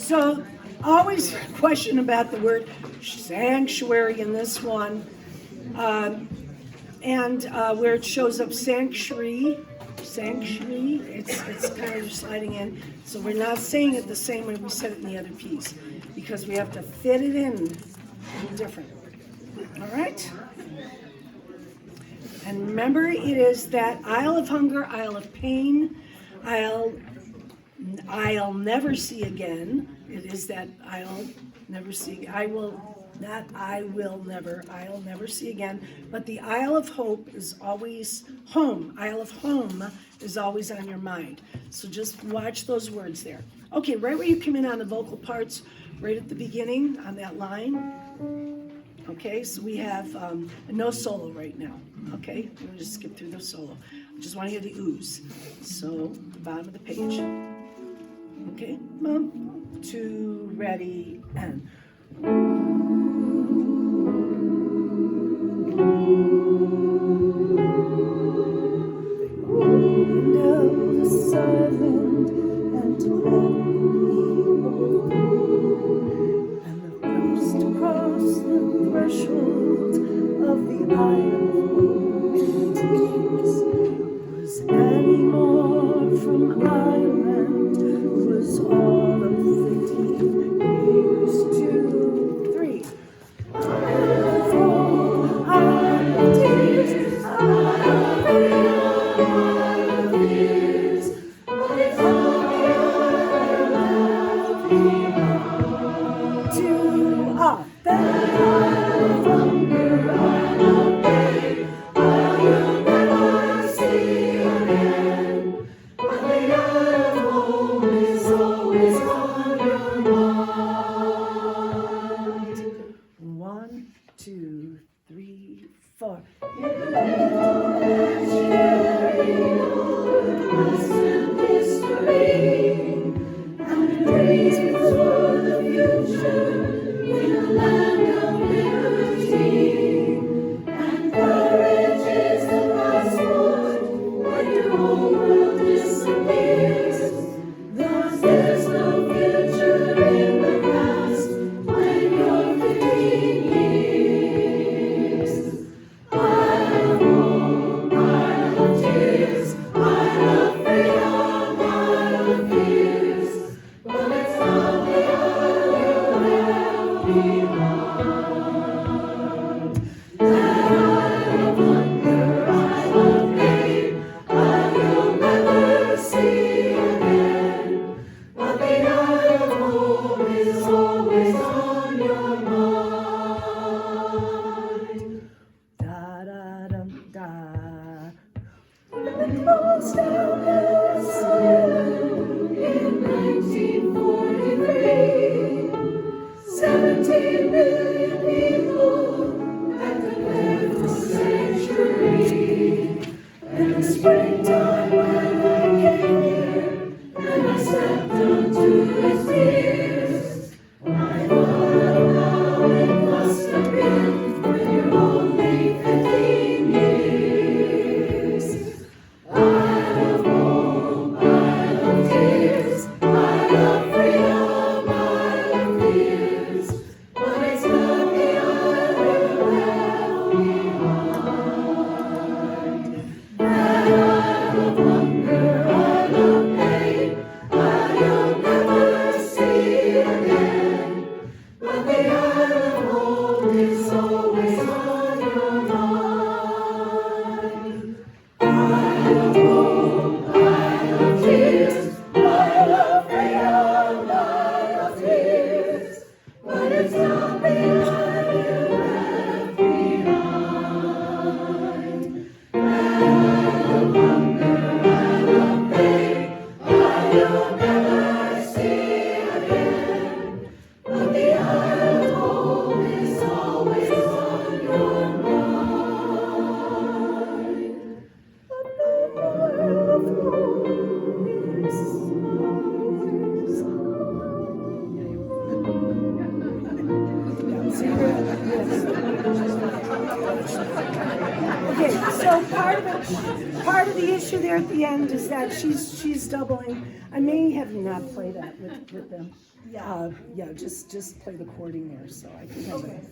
So, always question about the word sanctuary in this one. And where it shows up sanctuary, it's kind of sliding in. So we're not saying it the same way we said it in the other piece, because we have to fit it in a little different. All right? And remember, it is that isle of hunger, isle of pain, I'll never see again. It is that I'll never see. I'll never see again. But the Isle of Hope is always home. Isle of Home is always on your mind. So just watch those words there. Okay, right where you come in on the vocal parts, right at the beginning on that line. Okay, so we have no solo right now. Okay, we're gonna just skip through the solo. I just want to hear the oohs. So the bottom of the page. Okay, 1, 2, ready, and. Silent and to let people and the first to cross the threshold of the isle of tears was Annie Moore from Ireland, was all of 15 years, 2, 3. Isle of tears, Okay, so part of it, part of the issue there at the end is that she's doubling. I may have not play that with them. Yeah, just play the chording there, so I can have it.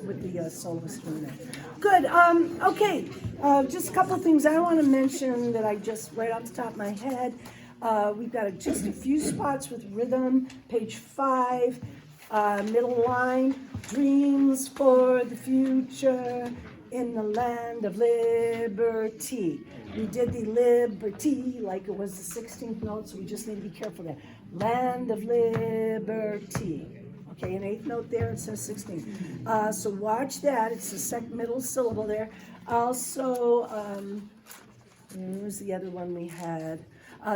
With the soloist doing that. Good. Okay. Just a couple of things I want to mention that I just right off the top of my head. We've got just a few spots with rhythm. Page 5, middle line. Dreams for the future in the land of liberty. We did the liberty like it was the 16th note, so we just need to be careful there. Land of liberty. Okay, an 8th note there, it says 16. So watch that. It's the middle syllable there. Also, where's the other one we had?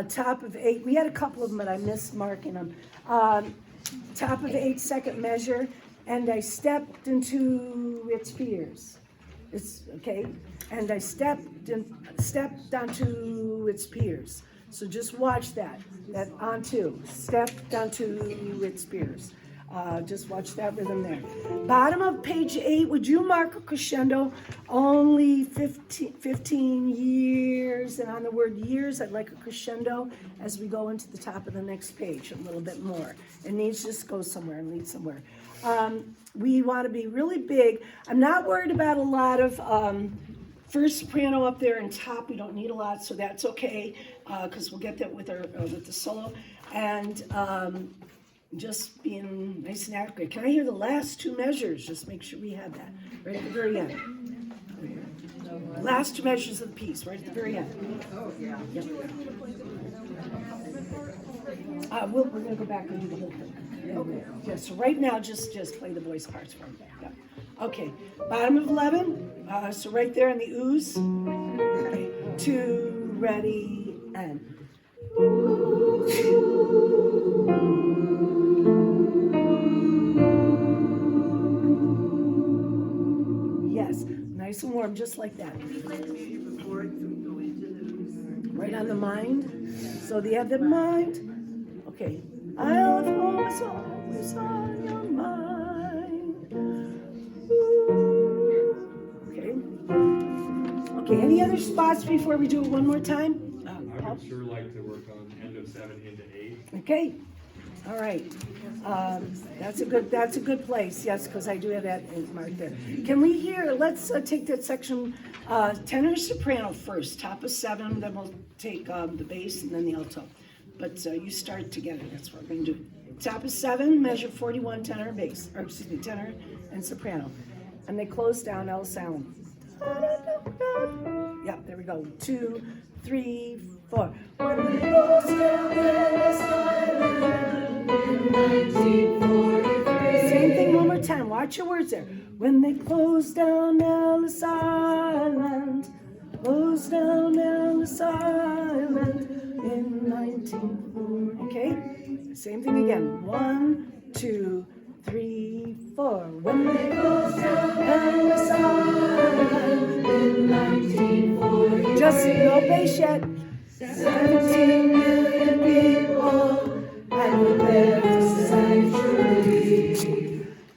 Top of 8. We had a couple of them, but I missed marking them. Top of 8, second measure. And I stepped into its fears. It's okay. And I stepped onto its peers. So just watch that. That onto. Stepped onto its peers. Just watch that rhythm there. Bottom of page 8, would you mark a crescendo? Only 15 years. And on the word years, I'd like a crescendo as we go into the top of the next page a little bit more. It needs to just go somewhere and lead somewhere. We want to be really big. I'm not worried about a lot of first soprano up there and top. We don't need a lot, so that's okay, because we'll get that with the solo. And just being nice and accurate. Can I hear the last 2 measures? Just make sure we have that right at the very end. Last 2 measures of the piece, right at the very end. Oh, yeah. Yep. We're going to go back and do the whole thing. Okay. Yeah, so right now, just play the voice parts from back. Yeah. Okay, bottom of 11. So right there in the ooze. Okay. 2, ready, and. Yes, nice and warm, just like that. Right on the mind. So they have the mind. Okay. I'll have always on your mind. Okay. Okay, any other spots before we do it one more time? I would sure like to work on end of 7 into 8. Okay. All right. That's a good place. Yes, because I do have that marked there. Can we hear? Let's take that section. Tenor soprano first. Top of 7. Then we'll take the bass and then the alto. But you start together. That's what we're going to do. Top of 7. Measure 41. Tenor and bass. Or excuse me, tenor and soprano. And they close down L sound. Yeah, there we go. 2, 3, 4. When we close down Ellis Island in 1943. Same thing one more time. Watch your words there. When they close down Ellis Island, close down Ellis Island in 1940. Okay? Same thing again. 1, 2, 3, 4. When they close down Ellis Island in 1940. Just no bass yet. 17 million people had prepared for sanctuary.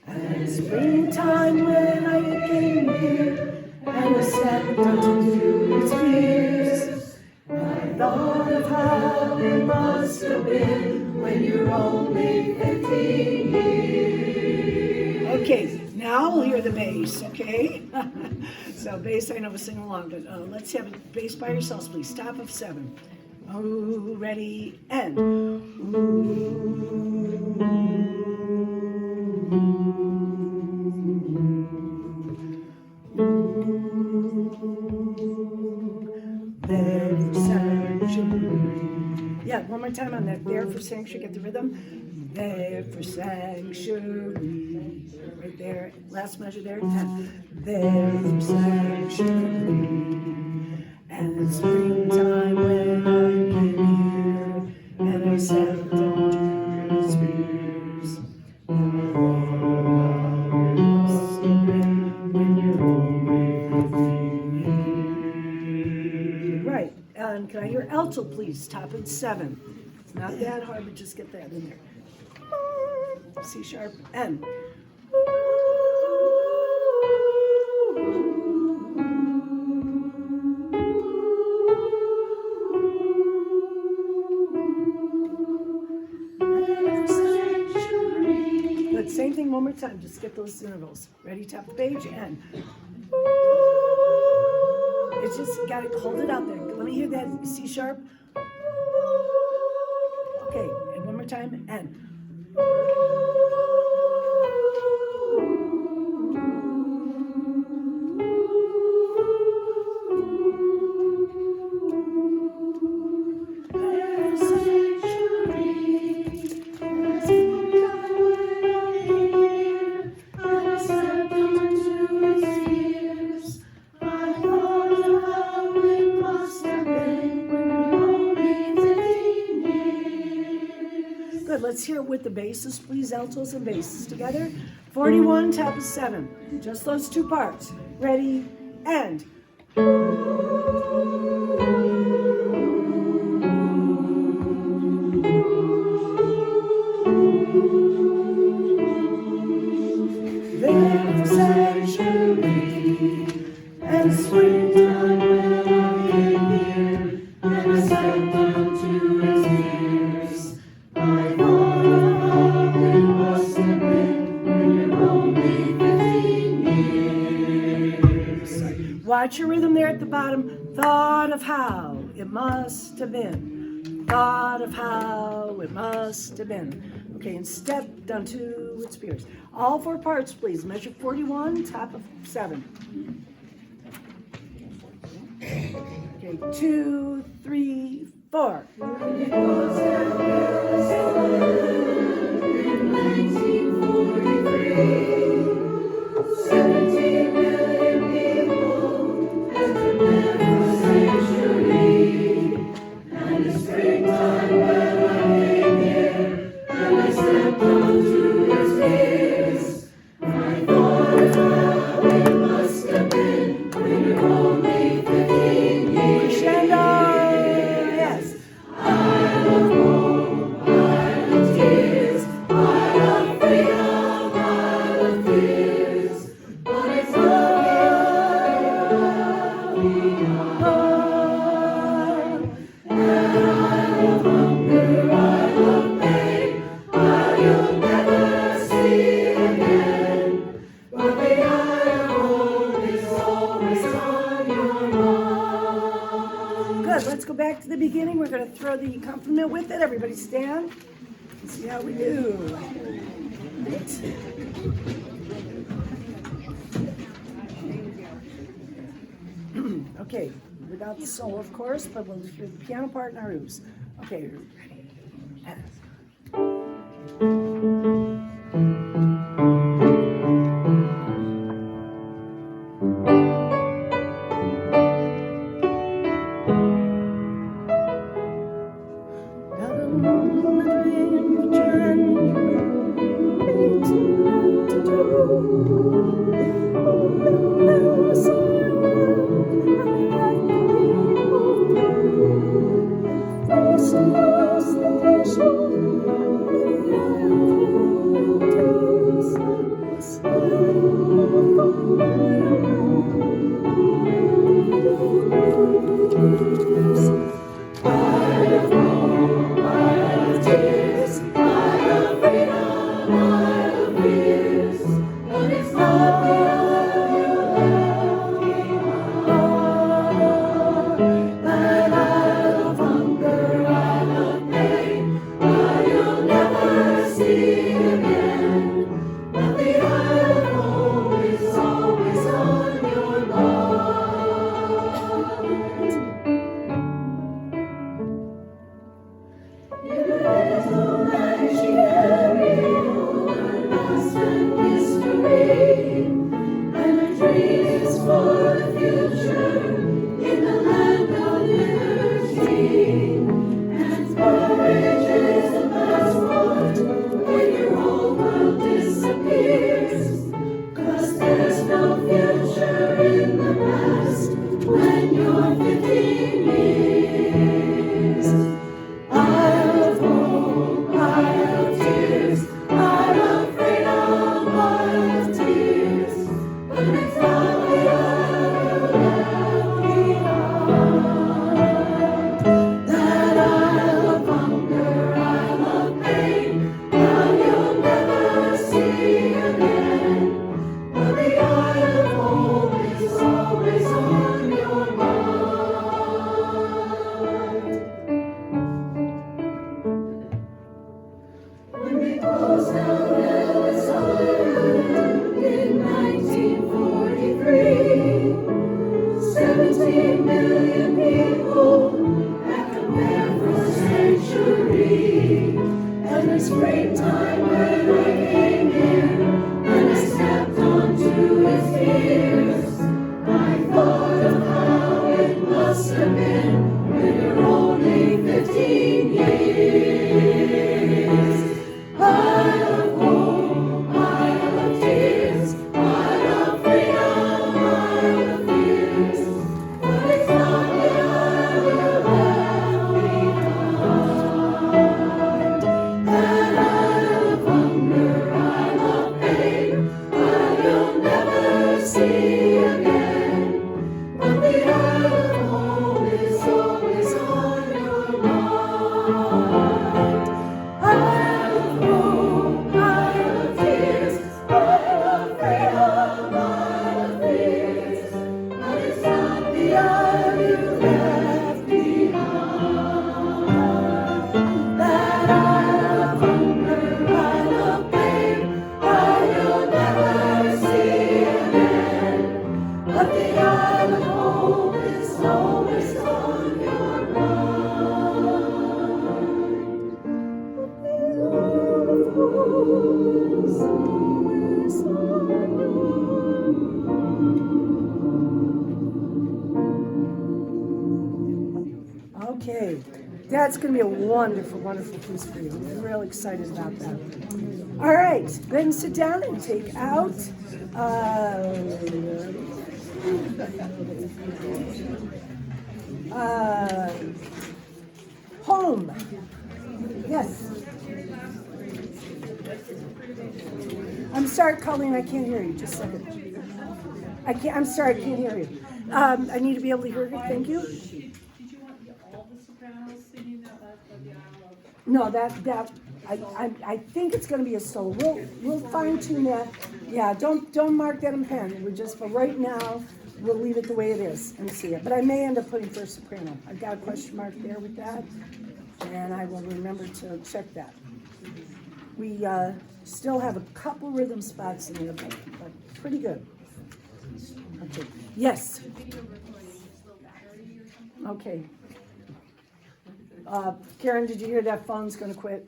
And springtime when I came here and I stepped onto its fears, I thought of how it must have been when you're only 15 years. Okay, now we'll hear the bass, okay? So bass, I know we'll sing along, but let's have a bass by yourselves, please. Top of 7. Oh, ready, and. There for sanctuary. Yeah, one more time on that. There for sanctuary. Get the rhythm. There for sanctuary. Right there. Last measure there. There for sanctuary. And it's springtime when I came here, and I sat down to his spears. When you're only 15 years. Right. And can I hear alto, please? Top of 7. It's not that hard, but just get that in there. C sharp and. everything one more time. Just get those intervals. Ready? Tap the page and. It's just got to hold it out there. Let me hear that C sharp. Okay, and one more time and. Good, let's hear it with the basses, please, altos and basses together. 41, top of 7. Just those two parts. Ready, and. There for century, and springtime when I came here, and I stepped onto his ears. I thought of how it must have been when you're only 15 years. Watch your rhythm there at the bottom. Thought of how it must have been. Thought of how it must have been. Okay, and step down to its spears. All 4 parts, please. Measure 41, top of 7. Okay, 2, 3, 4. It was in 1943, 17 million people, and the never century, and the springtime when I came here, and I stepped onto his ears. I thought of how it must have been when you're only 15 years. Crescendo, yes. I love home, I love tears, I love freedom, I love fears, but it's not the love. And I love hunger, I love pain, you'll never see again. But the eye of home is always on your mind. Good, let's go back to the beginning. We're going to throw the accompaniment with it. Everybody stand and see how we do. Right. Okay, without the solo, of course, but we'll hear the piano part and our oops. Okay, ready? And. Okay, that's going to be a wonderful, wonderful piece for you. I'm real excited about that. All right, go ahead and sit down and take out. Home. Yes. I'm sorry, Colleen, I can't hear you. Just a second. I'm sorry, I can't hear you. I need to be able to hear you. Thank you. Did you want all the sopranos singing that last of the aisle of? No, I think it's gonna be a solo. We'll fine tune that. Yeah, don't mark that in pen. We're just, for right now, we'll leave it the way it is and see it. But I may end up putting first soprano. I've got a question mark there with that, and I will remember to check that. We still have a couple rhythm spots in there, but pretty good. Okay. Yes. Okay. Karen, did you hear that phone's gonna quit?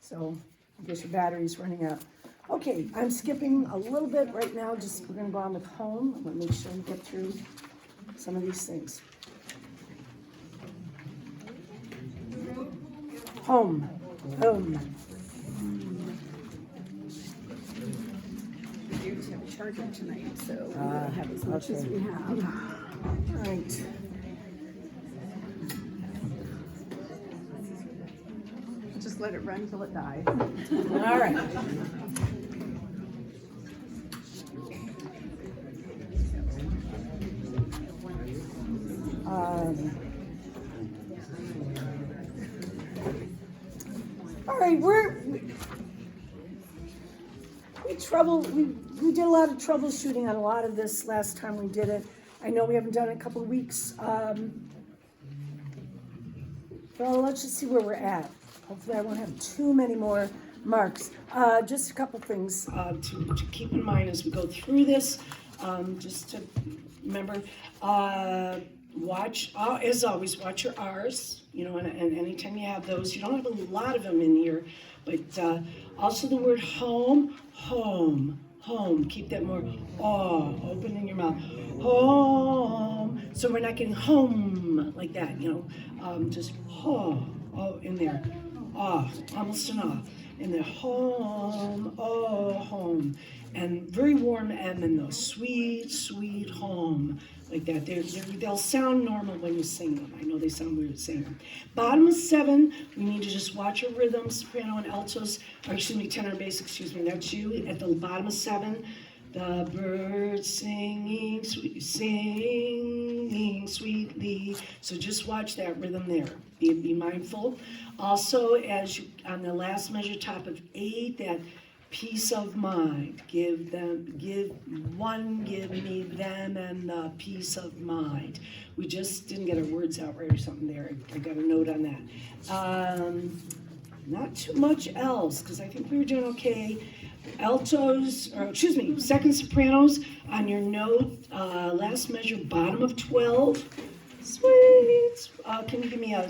So I guess your battery's running out. Okay, I'm skipping a little bit right now, just we're gonna go on with home. I'm gonna make sure we get through some of these things. Home, home. We do have a charger tonight, so we'll have as much as we have. All right. Just let it run till it dies. All right. All right, we did a lot of troubleshooting on a lot of this last time we did it. I know we haven't done it in a couple of weeks. Well, let's just see where we're at. Hopefully I won't have too many more marks. Just a couple things to keep in mind as we go through this. Just to remember, watch, as always, watch your R's, and anytime you have those, you don't have a lot of them in here, but also the word home, home, home. Keep that more open in your mouth. Home. So we're not getting home like that, just in there. Almost an in the home, home, and very warm M in those, sweet, sweet home, like that. They'll sound normal when you sing them. I know they sound weird saying them. Bottom of 7, we need to just watch your rhythm, soprano and altos, tenor and bass, that's you. At the bottom of 7, the birds singing sweetly. So just watch that rhythm there. Be mindful. Also, as you, on the last measure, top of 8, that peace of mind. Give me them, and the peace of mind. We just didn't get our words out right or something there. I got a note on that. Not too much else, because I think we were doing okay. Altos, second sopranos on your note, last measure, bottom of 12. Sweet. Can you give me a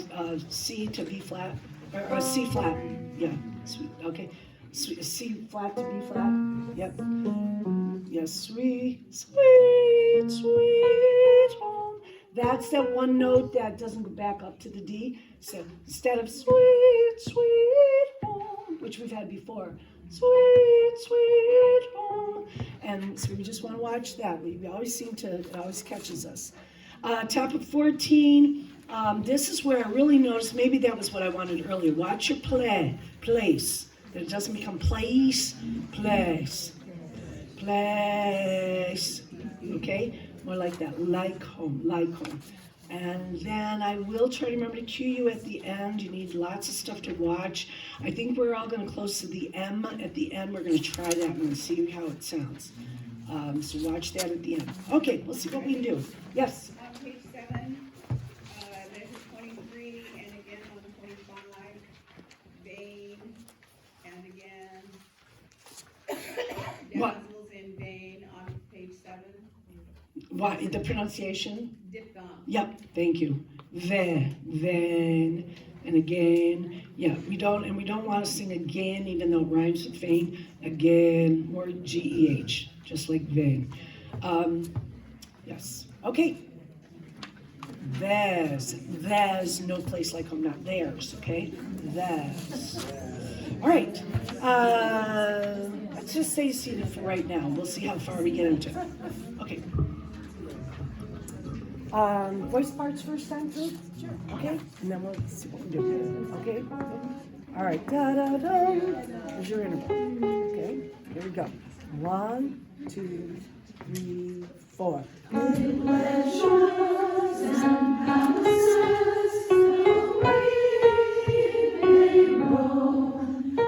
C to B flat? Or a C flat? Yeah, sweet. Okay. C flat to B flat. Yep. Yes, sweet, sweet, sweet home. That's that one note that doesn't go back up to the D. So instead of sweet, sweet home, which we've had before, sweet, sweet home. And so we just want to watch that. We always it always catches us. Top of 14, this is where I really noticed, maybe that was what I wanted earlier. Watch your place. That it doesn't become place. Okay? More like that, like home. And then I will try to remember to cue you at the end. You need lots of stuff to watch. I think we're all going to close to the M. At the end, we're going to try that and see how it sounds. So watch that at the end. Okay, we'll see what we can do. Yes? On page 7, measure 23, and again on 25, vein, and again, What? dazzles in vein on page 7. What, the pronunciation? Diphthong. Yep, thank you. Then, and again. Yeah, we don't want to sing again, even though it rhymes with vein. Again, more G-E-H, just like vein. Yes, okay. There's no place like home, not theirs, okay? There's. All right, let's just stay seated for right now. We'll see how far we get into it. Okay. Voice parts first time through? Sure. Okay, and then we'll see what we do. Okay? All right, da-da-da. Here's your interval. Okay, here we go. 1, 2, 3, 4. Good pleasures and palaces, away they roam. The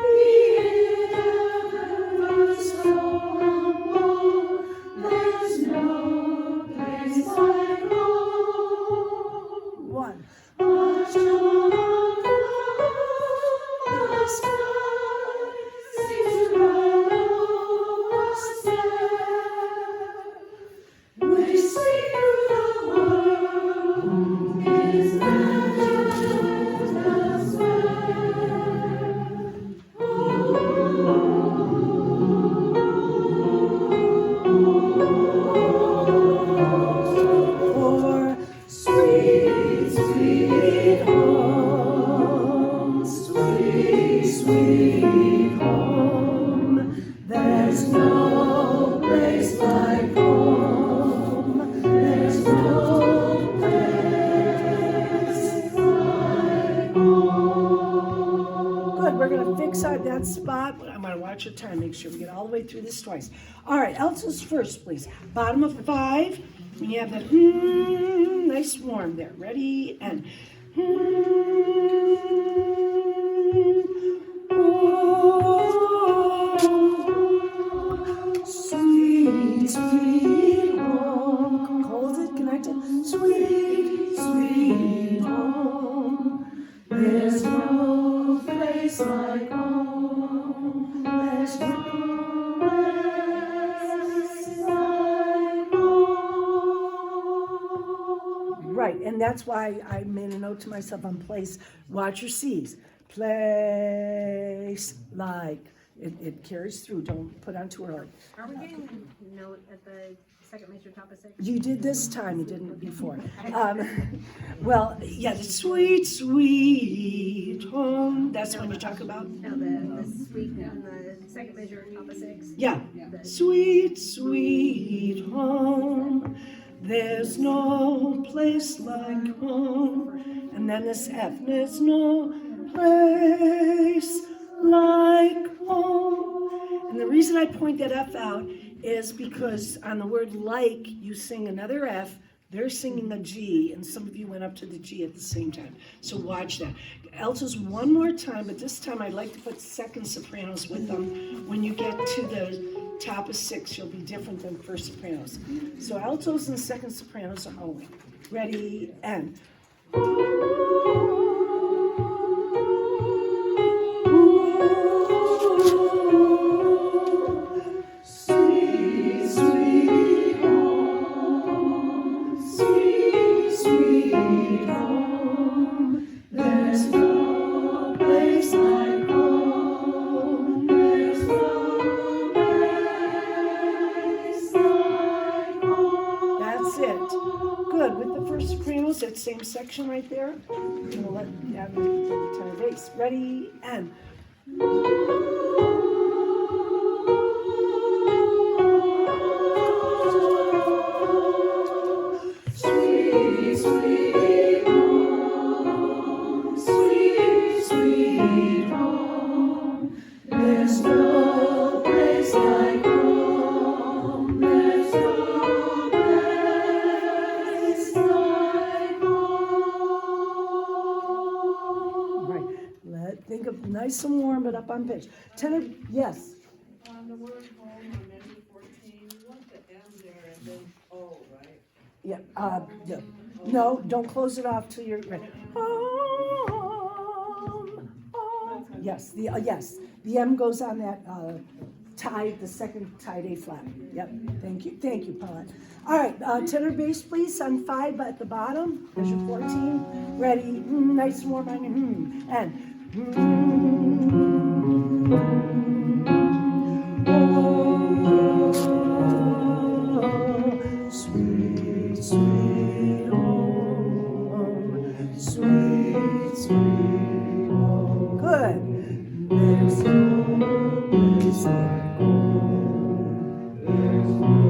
universe humble, there's no place like home. 1. Watch above the sky, seems to follow us there. We see the world is not elsewhere. For sweet, sweet home, sweet, sweet home, there's no place like home, there's no place like home. Good, we're gonna fix that spot. I'm gonna watch your time, make sure we get all the way through this twice. All right, altos first, please. Bottom of 5, when you have that nice warm there. Ready, and oh, sweet, sweet home. Hold it, connected. Sweet, sweet home. There's no place like home. There's no place like home. Right, and that's why I made a note to myself on place. Watch your C's. Place like. It carries through. Don't put on too early. Are we getting a note at the second major top of 6? You did this time, you didn't before. Well, yeah, the sweet, sweet home, that's when you talk about? No, the suite on the second major top of 6. Yeah, sweet, sweet home, there's no place like home. And then this F, there's no place like home. And the reason I point that F out is because on the word like, you sing another F, they're singing a G, and some of you went up to the G at the same time. So watch that. Altos one more time, but this time I'd like to put second sopranos with them. When you get to the top of 6, you'll be different than first sopranos. So altos and second sopranos are only. Ready, and. Sweet, sweet home, sweet, sweet home, there's no place like home, there's no place like home. That's it. Good. With the first sopranos, that same section right there, I'm gonna let that tenor bass. Ready, and. Sweet, sweet home, sweet, sweet home, there's no place like home, there's no place like home. Right, think of nice and warm, but up on pitch. Tenor, yes. On the word home on measure 14, you want the M there and then O, right? Yeah, yeah. No, don't close it off till you're ready. Yes, the M goes on that tied, the second tied A flat. Yep, thank you, Paula. All right, tenor bass, please, on 5 at the bottom, measure 14. Ready, nice and warm on your and. Oh, sweet, sweet home. sweet home. Good. There's no place like home. There's no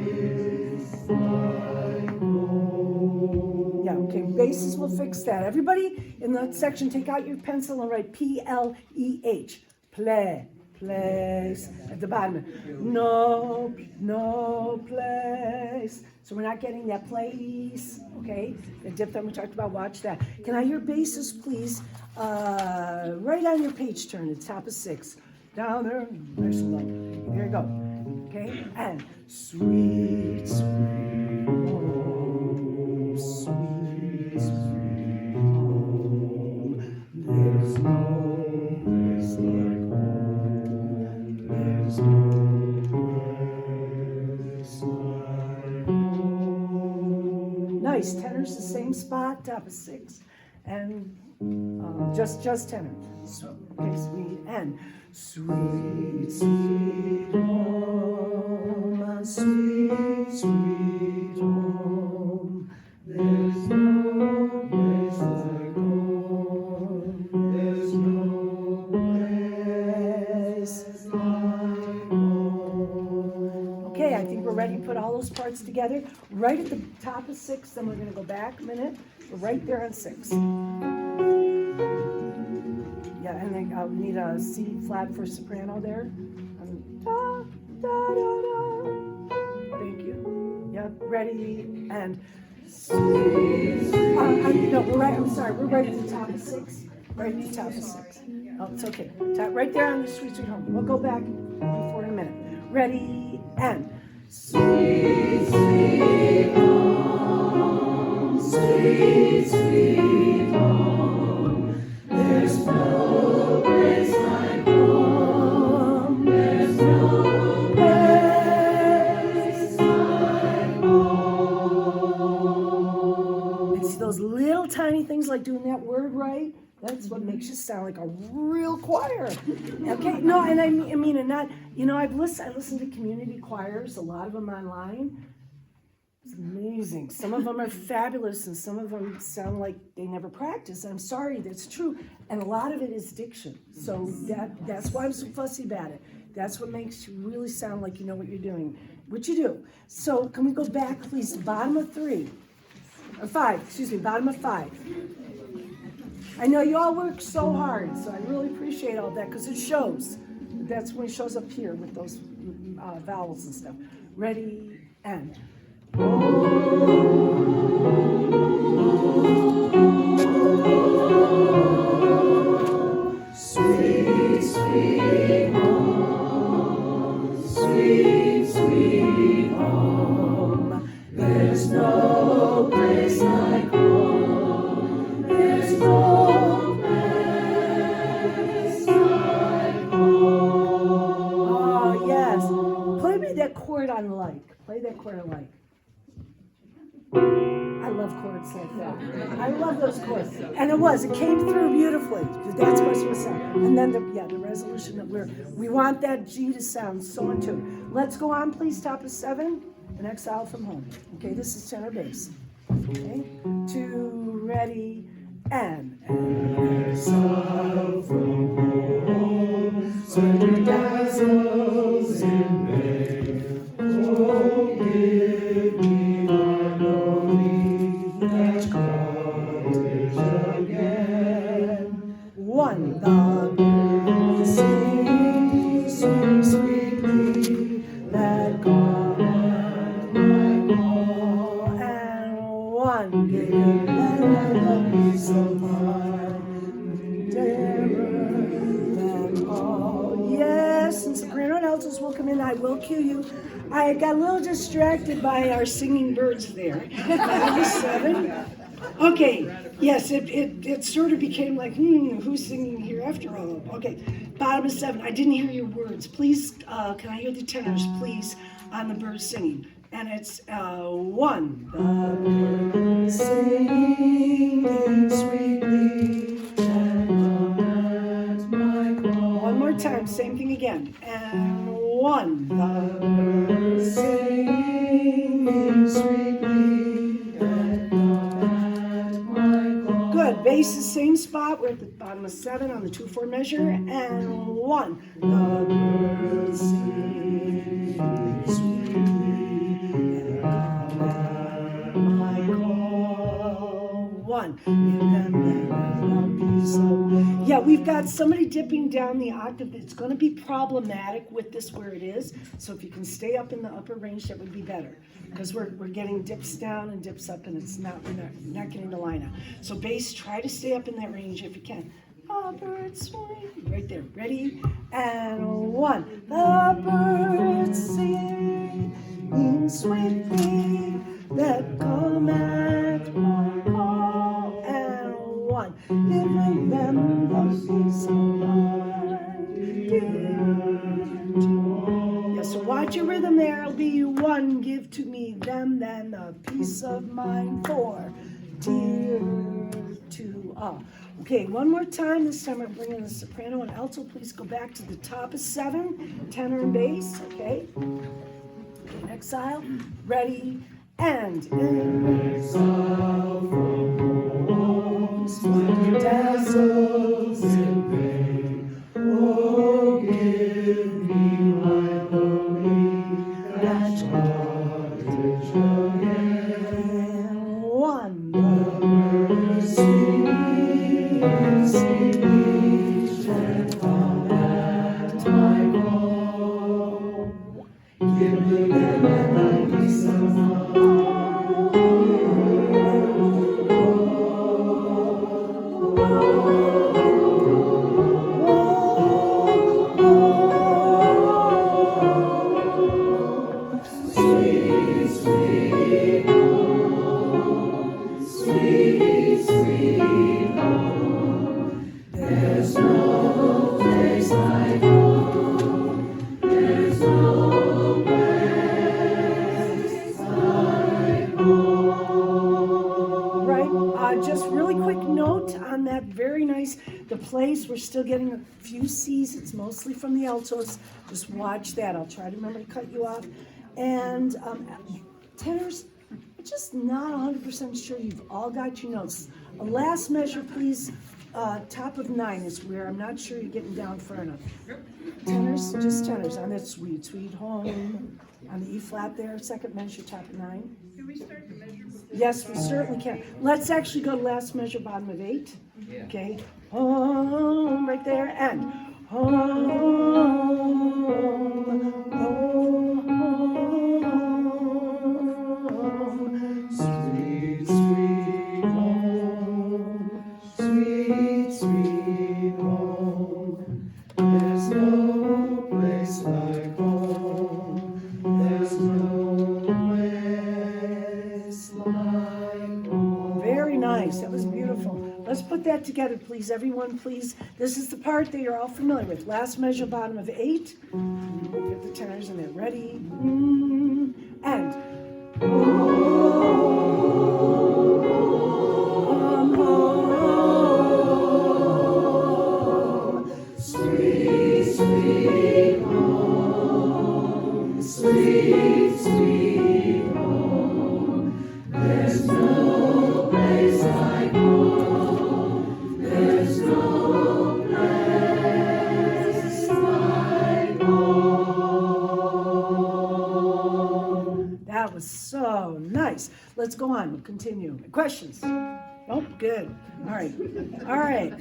place like home. Yeah, okay, bases will fix that. Everybody in that section, take out your pencil and write P-L-E-H. Play. Place at the bottom. No place. So we're not getting that place, okay? The dip that we talked about, watch that. Can I hear bases, please? Right on your page turn, at top of 6. Down there, nice and low. There you go. Okay, and sweet, sweet home, sweet, sweet home. There's no place like home. There's no place like home. Nice, tenor's the same spot, top of 6, and just tenor. Okay, sweet and sweet, sweet home, sweet, sweet home. There's no place like home. There's no place like home. Okay, I think we're ready to put all those parts together. Right at the top of 6, then we're going to go back a minute. We're right there on 6. Yeah, and then I'll need a C flat for soprano there. Da, da, da, da. Thank you. Yep, ready, and sweet. No, we're right, I'm sorry, we're right at the top of 6. Right at the top of 6. Oh, it's okay. Right there on the sweet, sweet home. We'll go back before in a minute. Ready, and sweet, sweet home, sweet, sweet home. There's no place like home. There's no place like home. And see those little tiny things like doing that word right? That's what makes you sound like a real choir. Okay, no, and I mean, and not, I listen to community choirs, a lot of them online. It's amazing. Some of them are fabulous, and some of them sound like they never practice. I'm sorry, that's true. And a lot of it is diction. So that's why I'm so fussy about it. That's what makes you really sound like you know what you're doing, what you do. So can we go back, please, to bottom of 5, bottom of 5. I know you all work so hard, so I really appreciate all that, because it shows. That's when it shows up here with those vowels and stuff. Ready, and. Sweet, sweet home, sweet, sweet home. There's no place like home. There's no place like home. Oh, yes. Play me that chord on like. Play that chord on like. I love chords like that. I love those chords. And it came through beautifully. That's what it's supposed to sound. And then the resolution that we want that G to sound so in tune. Let's go on, please, top of 7, an exile from home. Okay, this is tenor bass. Okay, 2, ready, and exile from home, surrender dazzles in vain. Oh, give me that cottage again. 1, the birds sing so sweetly that God my call, and 1, give that peace of heart dearer than all. Yes, and soprano and altos will come in. I will cue you. I got a little distracted by our singing birds there. Bottom of 7. Okay, yes, it sort of became like, who's singing here after all? Okay, bottom of 7. I didn't hear your words. Please, can I hear the tenors, please, on the birds singing? And it's 1. The birds singing sweetly and at my call. One more time, same thing again. And 1. The birds singing sweetly and at my call. Good. Bass is same spot. We're at the bottom of 7 on the 2/4 measure. And 1. The birds sing sweetly and come my call. 1. Yeah, we've got somebody dipping down the octave. It's going to be problematic with this where it is. So if you can stay up in the upper range, that would be better. Because we're getting dips down and dips up, and it's not, we're not getting the line out. So bass, try to stay up in that range if you can. Oh, birds swing. Right there. Ready? And 1. The birds sing sweetly that come at my call. And 1. Giving them the peace of mind. Yeah, so watch your rhythm there. It'll be 1. Give to me them, then the peace of mind. 4. Dear to all. Okay, one more time. This time I'm bringing the soprano and alto. Please go back to the top of 7, tenor and bass. Okay. Okay, next aisle. Ready and in exile from homes, my dazzles in vain. Oh, give me my lonely that cottage again. 1. The mercy and come at my call. Give me them and the peace of sweet, sweet home, sweet, sweet home. There's no place like home. There's no place like home. Right. Just really quick note on that. Very nice. The place, we're still getting a few C's. It's mostly from the altos. Just watch that. I'll try to remember to cut you off. And tenors, I'm just not 100% sure you've all got your notes. A last measure, please. Top of 9 is where I'm not sure you're getting down far enough. Tenors, just tenors on that sweet, sweet home. On the E flat there, second measure, top of 9. Can we start the measure with this? Yes, we certainly can. Let's actually go to last measure, bottom of 8. Okay. Home, right there, and home, home, home. Sweet, sweet home, sweet, sweet home. There's no place like home. There's no place like home. Very nice. That was beautiful. Let's put that together, please. Everyone, please. This is the part that you're all familiar with. Last measure, bottom of 8. Get the tenors in there. Ready? And. Sweet, sweet home, sweet, sweet home. There's no place like home. There's no place like home. That was so nice. Let's go on. We'll continue. Questions? Oh, good. All right. All right.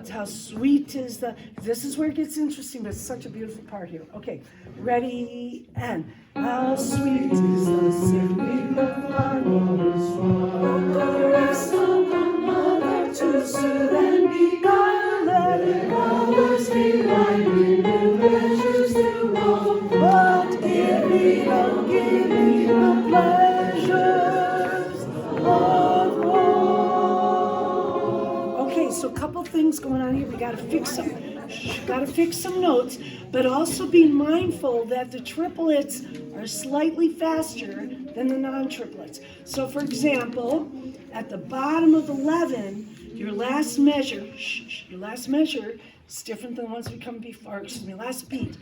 How sweet is the... This is where it gets interesting, but it's such a beautiful part here. Okay. Ready, and... How sweet is the singing of our mother's song. The caress of the mother to soothe and beguile. Letting others delight in new pleasures to roam. But give me the pleasures of home. Okay, so a couple things going on here. We got to fix some notes, but also be mindful that the triplets are slightly faster than the non-triplets. So, for example, at the bottom of 11, your last measure is different than the ones we come before. Last beat.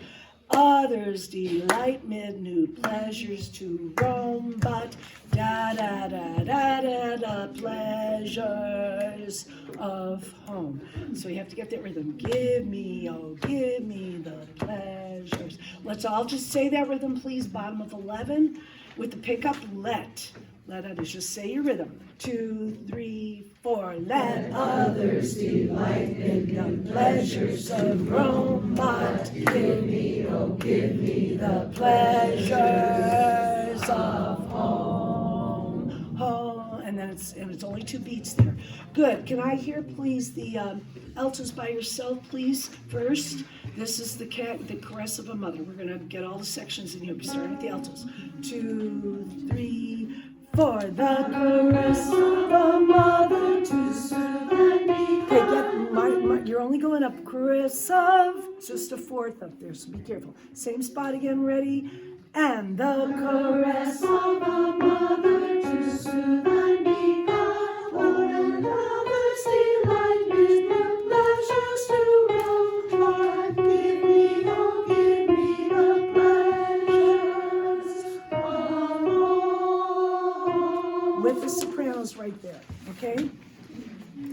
Others delight mid new pleasures to roam, but da da da da da da pleasures of home. So you have to get that rhythm. Give me, oh, give me the pleasures. Let's all just say that rhythm, please. Bottom of 11 with the pickup. Let others. Just say your rhythm. 2, 3, 4. Let others delight in the pleasures of Rome. But give me, oh, give me the pleasures of home. Home. And then it's only 2 beats there. Good. Can I hear, please, the altos by yourself, please, first? This is the caress of a mother. We're going to get all the sections in here. We start with the altos. 2, 3, 4. The caress of a mother to soothe and be. Okay, you're only going up. Caress of, just a fourth up there, so be careful. Same spot again, ready? And the caress of a mother to soothe and be God, and others delight in the pleasures to roam. Lord, give me, oh, give me the pleasures of home. With the sopranos right there, okay?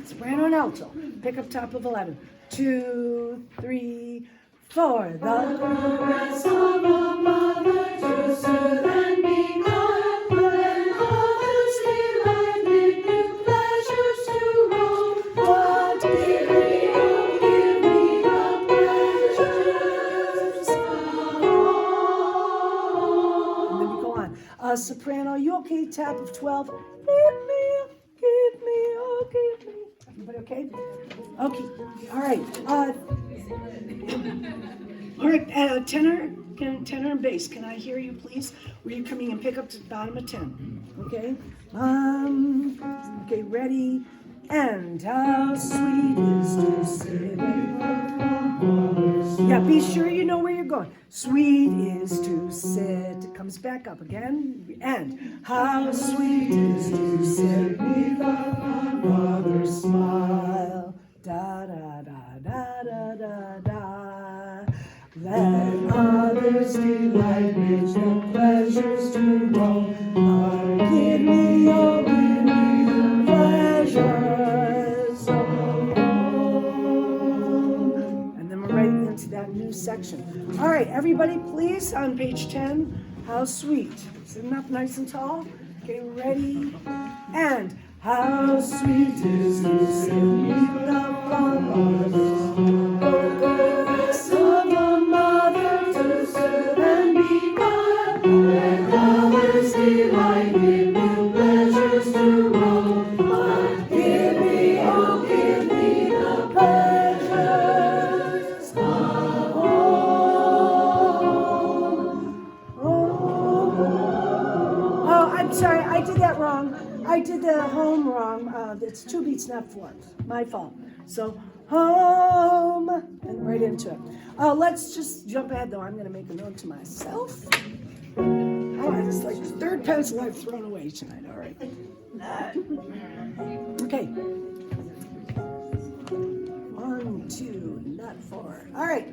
Soprano and alto. Pick up top of 11. 2, 3, 4. The caress of a mother to soothe and be God, when others delight in new pleasures to roam. But give me, oh, give me the pleasures of home. And then we go on. Soprano, you okay? Top of 12. Give me, oh, give me. Everybody okay? Okay. All right. All right. Tenor and bass. Can I hear you, please? Were you coming and pick up to the bottom of 10? Okay. Okay. Ready. And how sweet is to sit. Yeah. Be sure you know where you're going. Sweet is to sit. It comes back up again. And how sweet is to sit beneath my mother's smile. Da da da da da da da. Let others delight with the pleasures to roam. Give me, oh, give me the pleasures of home. And then we're right into that new section. All right, everybody, please, on page 10, how sweet. Sitting up nice and tall. Okay, ready? And how sweet is to sit beneath the flowers. Caress of a mother to soothe and be God, let others delight in new pleasures to roam. But give me, oh, give me the pleasures of home. Oh, I'm sorry, I did that wrong. I did the home wrong. It's 2 beats, not 4. My fault. So home and right into it. Let's just jump ahead though. I'm going to make a note to myself. Oh, it's like the 3rd pencil I've thrown away tonight. All right. Okay. 1, 2, not 4. All right.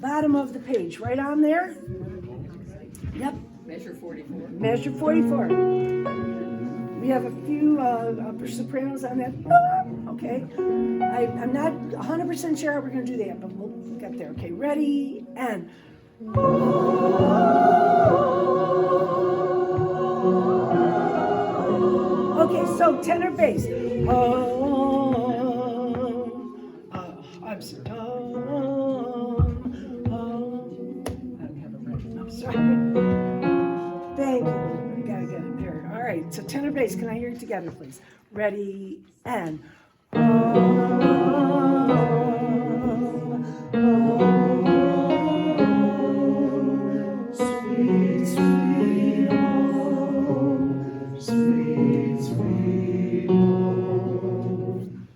Bottom of the page, right on there. Yep. Measure 44. Measure 44. We have a few sopranos on that. Okay. I'm not 100% sure how we're going to do that, but we'll get there. Okay, ready? And. Okay, so tenor bass. I'm sorry. I don't have it ready. I'm sorry. Thank you. I gotta get it there. All right, so tenor bass. Can I hear it together, please? Ready and. Sweet, sweet home, sweet, sweet home.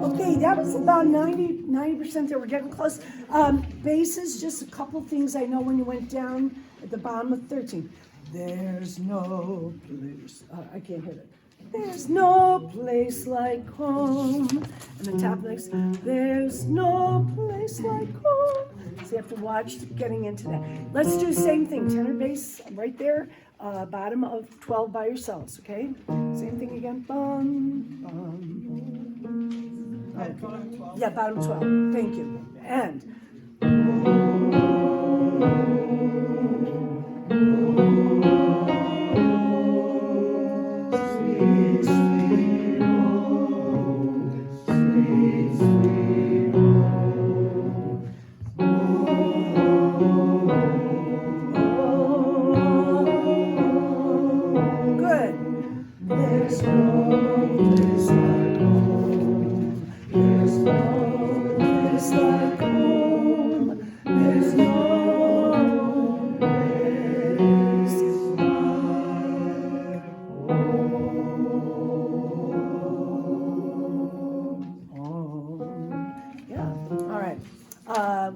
Okay, that was about 90% that we're getting close. Basses, just a couple things I know when you went down at the bottom of 13. There's no place, I can't hit it. There's no place like home. And the top next, there's no place like home. So you have to watch getting into that. Let's do the same thing, tenor bass right there, bottom of 12 by yourselves, okay? Same thing again, bum, bum. At bottom 12. Yeah, bottom 12, thank you. And. There's no place like home. There's no place like home. There's no place like home. Yeah. All right. I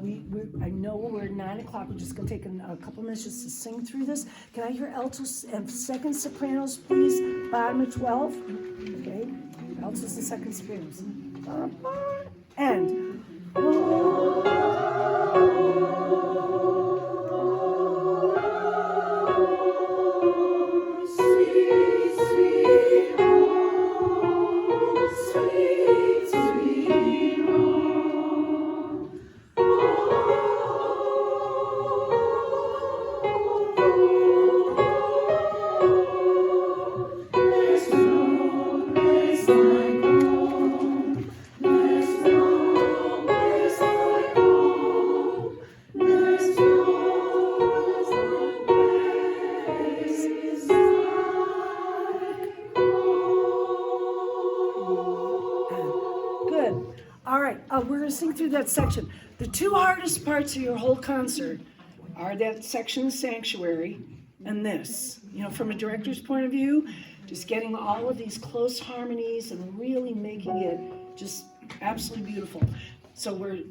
know we're 9 o'clock. We're just going to take a couple minutes just to sing through this. Can I hear altos and second sopranos, please? Bottom of 12. Okay. Altos and second sopranos. And. Sweet, sweet home, sweet, sweet home. There's no place like home. There's no place like home. There's no place like home. Good. All right, we're going to sing through that section. The two hardest parts of your whole concert are that section, Sanctuary, and this. You know, from a director's point of view, just getting all of these close harmonies and really making it just absolutely beautiful. So we're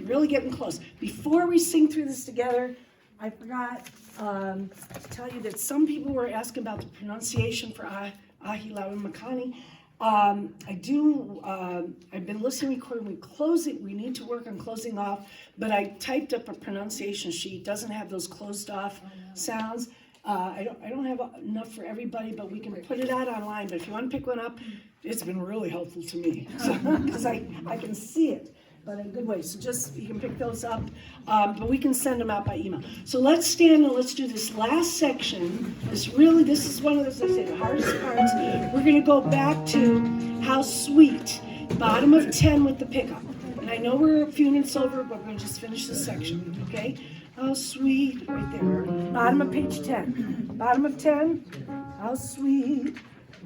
really getting close. Before we sing through this together, I forgot to tell you that some people were asking about the pronunciation for Ahilau and Makani. I've been listening, recording, we need to work on closing off, but I typed up a pronunciation sheet, doesn't have those closed off sounds. I don't have enough for everybody, but we can put it out online, but if you want to pick one up, it's been really helpful to me, because I can see it, but in a good way, so just, you can pick those up, but we can send them out by email. So let's stand and let's do this last section. This is one of those, I say, the hardest parts. We're gonna go back to How Sweet, bottom of 10 with the pickup. And I know we're a few minutes over, but we're gonna just finish this section, okay? How sweet, right there, bottom of page 10. Bottom of 10, how sweet,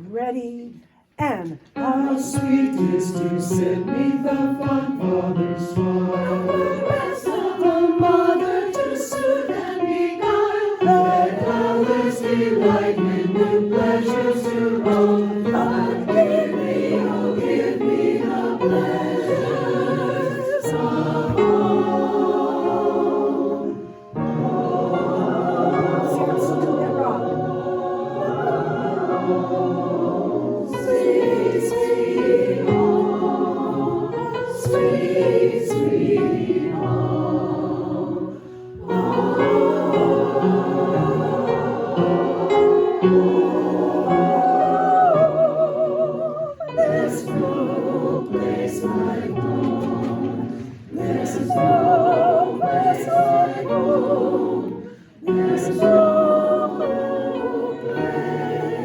ready, and how sweet is to sit neath the fond father's smile. The rest of the mother to soothe and beguile. Let others delight in new pleasures to roam. But give me, oh give me the pleasures of home. See, I'm still doing that wrong. Sweet, sweet home, sweet, sweet home. There's no place like home. There's no place like home. There's no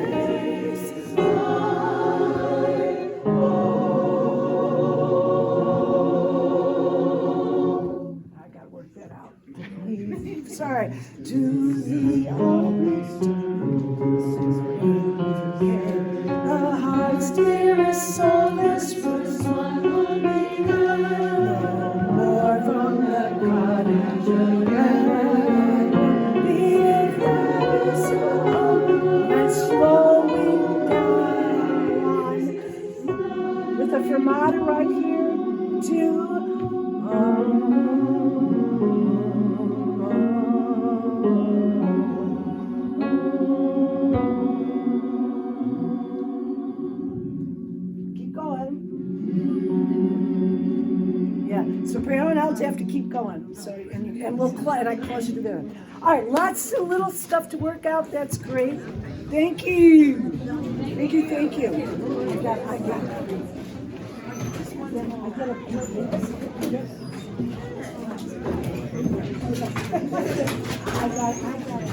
place like home. I gotta work that out. Sorry. To the always the heart's dearest solace puts one on behind. No more from the cottage again. Be it that song that's slowing down with a fermata right here to Soprano and alto have to keep going, so, and I close you to there. All right, lots of little stuff to work out, that's great. Thank you. Thank you, thank you. I got a